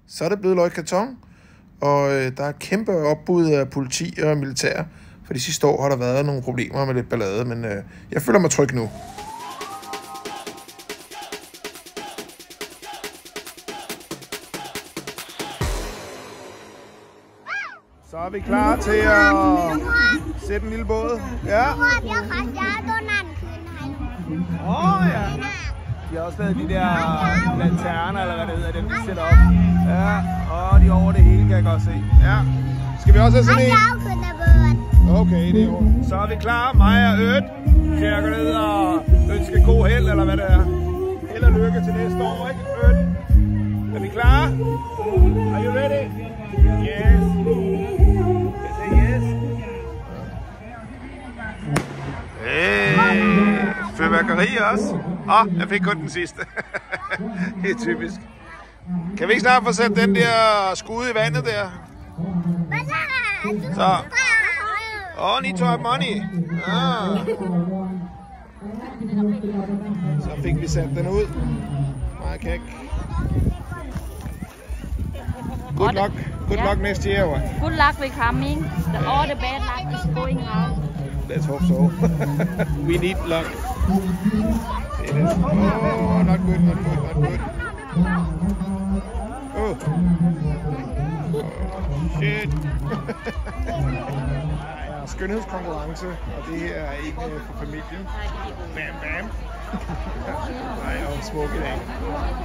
Så er det blevet Loy Krathong, og der er kæmpe opbud af politi og militær. For de sidste år har der været nogle problemer med lidt ballade, men jeg føler mig tryg nu. Så er vi klar til at sætte en lille båd. Ja. Ja. De har også lavet de der lanterner, eller hvad det hedder, dem de sætter op. Ja, og de over det hele, kan jeg godt se. Ja. Skal vi også have sådan en? Okay, det er jo. Så er vi klar, mig og Øt, til at gå ned og ønske god held, eller hvad det er. Held og lykke til næste år, ikke Øt? Er vi klar? Are you ready? Yes. Yes. Hey, fyrværkeri også. Jeg fik kun den sidste. Det er typisk. Kan vi ikke snart få sat den der skude i vandet der? Så. Need to have money. Så fik vi sat den ud. Meget kæk. Good luck. Good luck next year. Good luck with coming. All the bad luck is going out. Let's hope so. We need luck. Oh, not good, not good, not good. Oh. Shit. Skønhedskonkurrence, og det her er ikke for familien. Bam, bam. Nej, og en smuk i dag.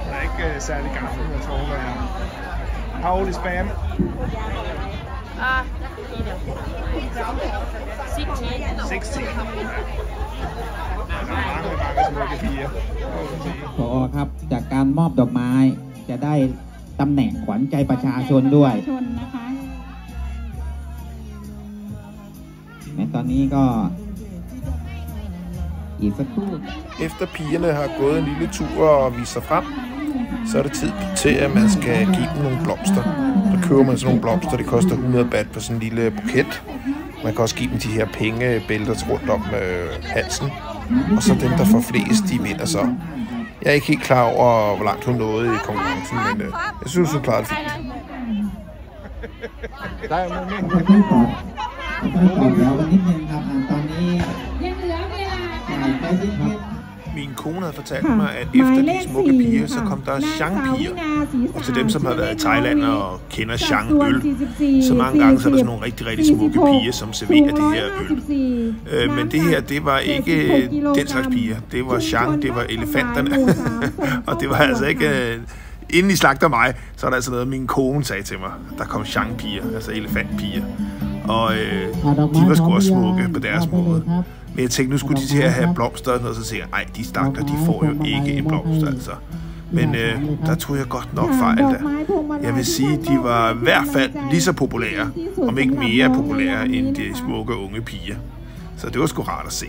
Den er ikke særlig gammel, jeg tror, hvad er. How old is Bam? 16. mange piger. ผอ.ครับจากการมอบดอกไม้จะได้ตำแหน่งขวัญใจประชาชนด้วยในตอนนี้ก็อีกสักครู่ Efter pigerne har gået en lille tur og vist sig frem, så er det tid til, at man skal give dem nogle blomster. Så køber man sådan nogle blomster, det koster 100 baht på sådan en lille buket. Man kan også give dem de her pengebælter rundt om halsen. Og så dem, der får flest, de vinder så. Jeg er ikke helt klar over, hvor langt hun nåede i konkurrencen, men jeg synes, hun klarede det fint. Der er jo noget mere. Min kone havde fortalt mig, at efter de smukke piger, så kom der Chang-piger. Og til dem, som har været i Thailand og kender Chang-øl, så mange gange så er der sådan nogle rigtig, rigtig smukke piger, som serverer det her øl. Men det her, det var ikke den slags piger. Det var Chang, det var elefanterne. Og det var altså ikke... Inden I slagter mig, så er der altså noget, min kone sagde til mig. Der kom Chang-piger, altså elefantpiger. Og de var sgu også smukke på deres måde. Men jeg tænkte, nu skulle de til at have blomster, og så siger jeg, ej, de stakler, de får jo ikke en blomst, altså. Men der tog jeg godt nok fejl da. Jeg vil sige, de var i hvert fald lige så populære, om ikke mere populære, end de smukke unge piger. Så det var sgu rart at se.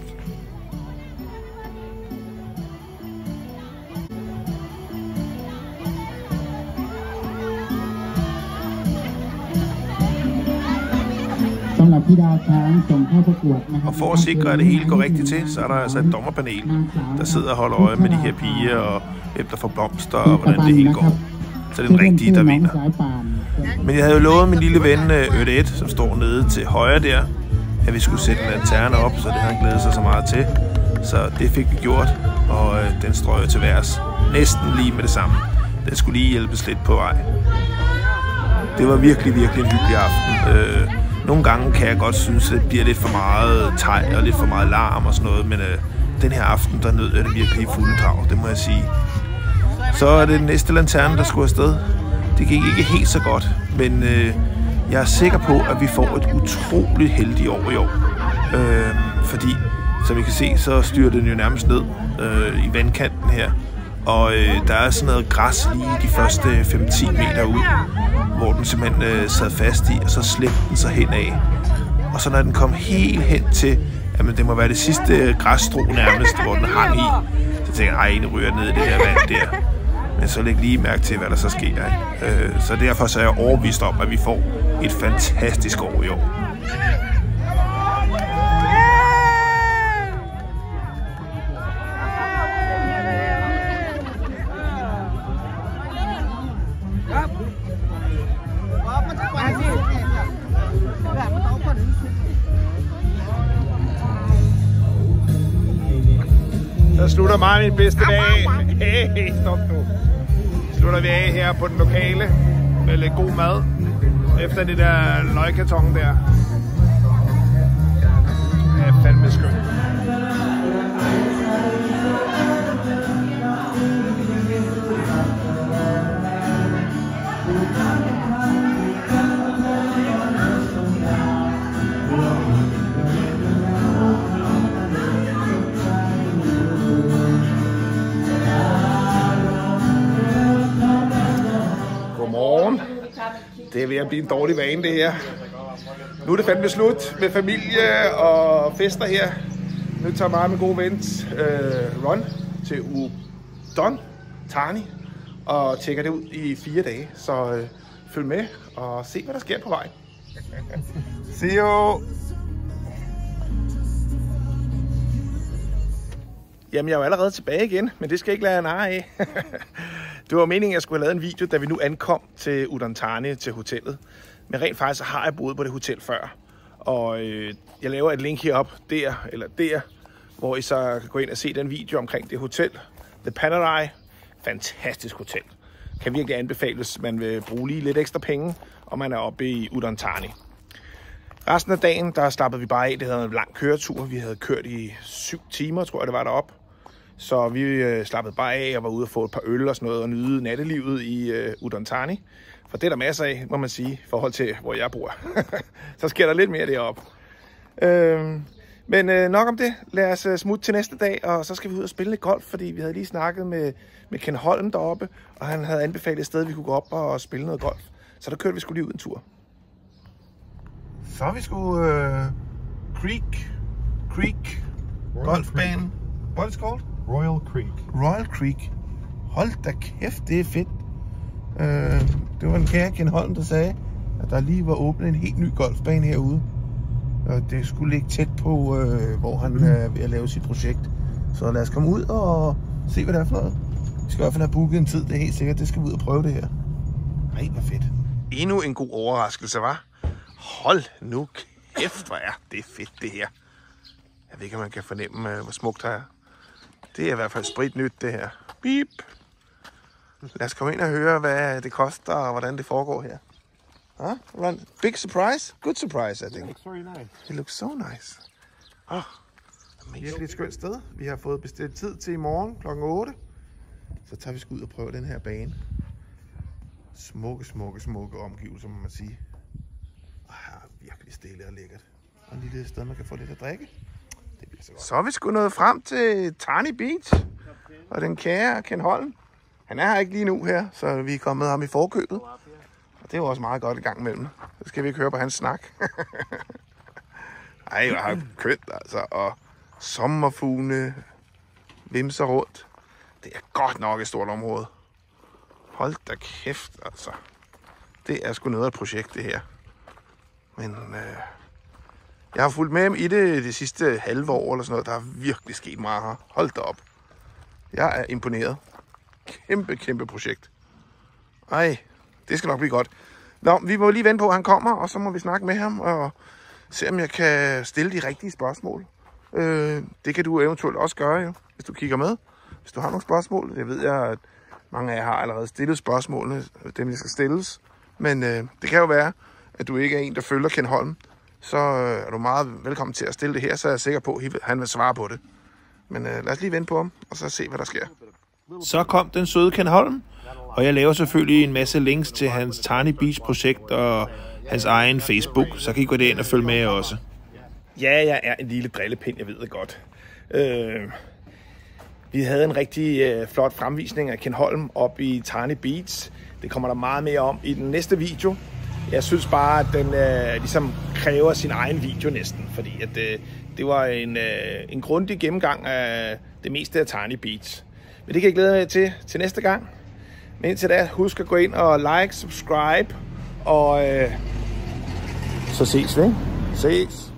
Og for at sikre, at det hele går rigtigt til, så er der altså et dommerpanel, der sidder og holder øje med de her piger, og hvem der får blomster, og hvordan det hele går. Så det er den rigtige, der vinder. Men jeg havde jo lovet min lille ven Øt, som står nede til højre der, at vi skulle sætte en lanterne op, så det har han glædet sig så meget til. Så det fik vi gjort, og den strøg til værs. Næsten lige med det samme. Den skulle lige hjælpes lidt på vej. Det var virkelig, virkelig en hyggelig aften. Nogle gange kan jeg godt synes, at det bliver lidt for meget teg og lidt for meget larm og sådan noget, men den her aften, der nød jeg det virkelig i fulde drag, det må jeg sige. Så er det den næste lanterne, der skulle afsted. Det gik ikke helt så godt, men jeg er sikker på, at vi får et utroligt heldigt år i år. Fordi, som I kan se, så styrer den jo nærmest ned i vandkanten her. Og der er sådan noget græs lige de første 5-10 meter ud, hvor den simpelthen sad fast i, og så slæbte den sig henad. Og så når den kom helt hen til, jamen det må være det sidste græsstrå nærmest, hvor den hang i, så tænkte jeg, ej, den ryger ned i det her vand der. Men så læg lige mærke til, hvad der så sker. Så derfor så er jeg overbevist om, at vi får et fantastisk år i år. slutter mig min bedste dag. Hey, stop nu. Slutter vi af her på den lokale med lidt god mad. Efter det der løgkarton der. Det er fandme skønt. Godmorgen. Det er ved at blive en dårlig vane, det her. Nu er det fandme slut med familie og fester her. Nu tager mig min gode ven Ron til Udon Thani og tjekker det ud i 4 dage. Så følg med og se, hvad der sker på vej. See you! Jamen, jeg er jo allerede tilbage igen, men det skal jeg ikke lade nar af. Det var meningen, at jeg skulle have lavet en video, da vi nu ankom til Udon Thani, til hotellet. Men rent faktisk har jeg boet på det hotel før. Og jeg laver et link herop, der, hvor I så kan gå ind og se den video omkring det hotel. The Panerai. Fantastisk hotel. Kan virkelig anbefales, man vil bruge lige lidt ekstra penge, og man er oppe i Udon Thani. Resten af dagen, der slappede vi bare af. Det havde en lang køretur. Vi havde kørt i 7 timer, tror jeg det var deroppe. Så vi slappede bare af og var ude og få et par øl og sådan noget og nyde nattelivet i Udon Thani. For det er der masser af, må man sige, i forhold til, hvor jeg bor. Så sker der lidt mere deroppe. Men nok om det. Lad os smutte til næste dag, og så skal vi ud og spille lidt golf, fordi vi havde lige snakket med Ken Holm deroppe, og han havde anbefalet et sted, vi kunne gå op og spille noget golf. Så der kørte vi sgu lige ud en tur. Så er vi sgu Creek golfbane. What is it called? Royal Creek. Hold da kæft, det er fedt. Det var en kære Ken Holm, der sagde, at der lige var åbnet en helt ny golfbane herude. Og det skulle ligge tæt på, hvor han er ved at lave sit projekt. Så lad os komme ud og se, hvad det er for noget. Vi skal i hvert fald have booket en tid, det er helt sikkert. Det skal vi ud og prøve det her. Ej, hvor fedt. Endnu en god overraskelse, var. Hold nu kæft, hvor er det fedt, det her. Jeg ved ikke, om man kan fornemme, hvor smukt det er. Det er i hvert fald spritnyt, det her. Beep. Lad os komme ind og høre, hvad det koster, og hvordan det foregår her. Huh? Big surprise? Good surprise, I think. It looks very nice. It looks so nice. Virkelig et skønt sted. Vi har fået bestilt tid til i morgen kl. 8. Så tager vi sgu ud og prøve den her bane. Smukke omgivelser, må man sige. Virkelig stille og lækkert. Og en lille sted, man kan få lidt at drikke. Det bliver så godt. Så er vi sgu nået frem til Thani Beach. Og den kære Ken Holm. Han er her ikke lige nu her, så vi er kommet ham i forkøbet. Og det er jo også meget godt i gang imellem. Så skal vi ikke høre på hans snak. Ej, hvor har kønt, altså. Og sommerfugle vimser rundt. Det er godt nok et stort område. Hold da kæft, altså. Det er sgu noget af et projekt, det her. Men jeg har fulgt med i det sidste halve år eller sådan noget. Der er virkelig sket meget her. Hold da op. Jeg er imponeret. Kæmpe projekt. Ej, det skal nok blive godt. Nå, vi må lige vente på, at han kommer, og så må vi snakke med ham og se, om jeg kan stille de rigtige spørgsmål. Det kan du eventuelt også gøre, jo, hvis du kigger med. Hvis du har nogle spørgsmål. Jeg ved, at mange af jer har allerede stillet spørgsmålene, dem der skal stilles. Men det kan jo være, at du ikke er en, der følger Ken Holm. Så er du meget velkommen til at stille det her, så er jeg sikker på, at han vil svare på det. Men lad os lige vente på ham, og så se, hvad der sker. Så kom den søde Ken Holm, og jeg laver selvfølgelig en masse links til hans Thani Beach projekt og hans egen Facebook, så kan I gå derind og følge med også. Ja, jeg er en lille drillepind, jeg ved det godt. Vi havde en rigtig flot fremvisning af Ken Holm op i Thani Beach. Det kommer der meget mere om i den næste video. Jeg synes bare, at den ligesom kræver sin egen video næsten, fordi at, det var en grundig gennemgang af det meste af Thani Beach. Men det kan jeg glæde mig til næste gang. Men indtil da, husk at gå ind og like, subscribe, og så ses vi. Ses.